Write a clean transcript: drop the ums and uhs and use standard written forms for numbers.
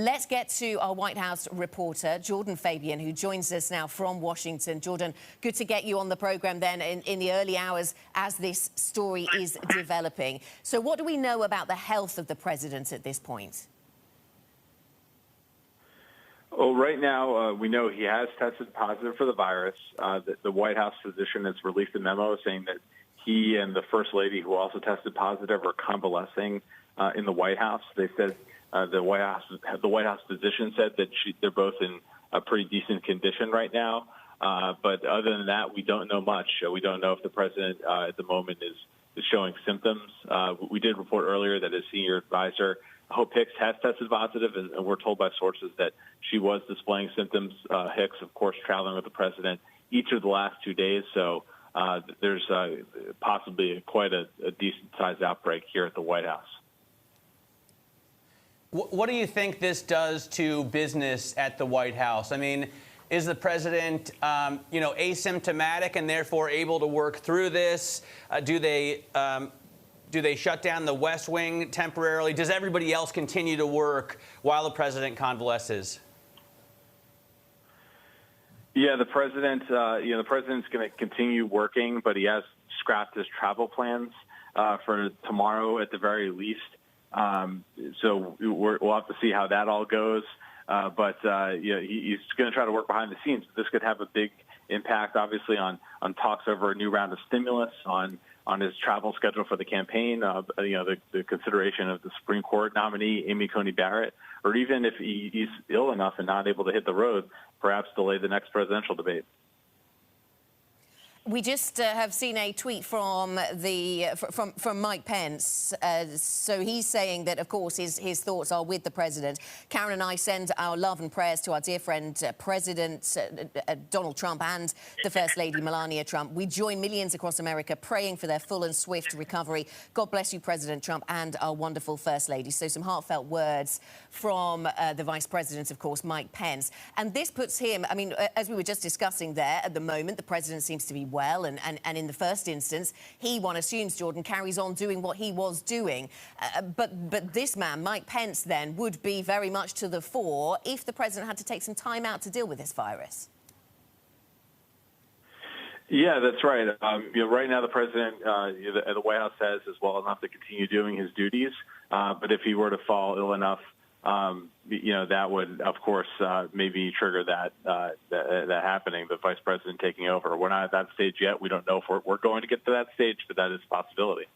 Let's get to our White House reporter, Jordan Fabian, who joins us now from Washington. Jordan, good to get you on the program then in the early hours as this story is developing. So what do we know about the health of the president at this point? Well, right now, we know he has tested positive for the virus. The White House physician has released a memo saying that he and the First Lady, who also tested positive, are convalescing in the White House. They said the White House physician said that they're both in a pretty decent condition right now. But other than that, we don't know much. We don't know if the president at the moment is showing symptoms. We did report earlier that his senior advisor, Hope Hicks, has tested positive, and we're told by sources that she was displaying symptoms. Hicks, of course, traveling with the president each of the last 2 days. So there's possibly quite a decent-sized outbreak here at the White House. What do you think this does to business at the White House? I mean, is the president, asymptomatic and therefore able to work through this? Do they shut down the West Wing temporarily? Does everybody else continue to work while the president convalesces? Yeah, the president's going to continue working, but he has scrapped his travel plans for tomorrow at the very least. So we'll have to see how that all goes. But he's going to try to work behind the scenes. This could have a big impact, obviously, on talks over a new round of stimulus, on his travel schedule for the campaign, the consideration of the Supreme Court nominee, Amy Coney Barrett, or even if he's ill enough and not able to hit the road, perhaps delay the next presidential debate. We just have seen a tweet from Mike Pence. So he's saying that, of course, his thoughts are with the president. Karen and I send our love and prayers to our dear friend, President Donald Trump and the First Lady, Melania Trump. We join millions across America praying for their full and swift recovery. God bless you, President Trump, and our wonderful First Lady. So some heartfelt words from the Vice President, of course, Mike Pence. And this puts him, I mean, as we were just discussing there, at the moment, the president seems to be well, and in the first instance, one assumes, Jordan, carries on doing what he was doing. But this man, Mike Pence, then, would be very much to the fore if the president had to take some time out to deal with this virus. Yeah, that's right. Right now, the president at the White House says is well enough to continue doing his duties. But if he were to fall ill enough, that would, of course, maybe trigger that happening, the vice president taking over. We're not at that stage yet. We don't know if we're going to get to that stage, but that is a possibility.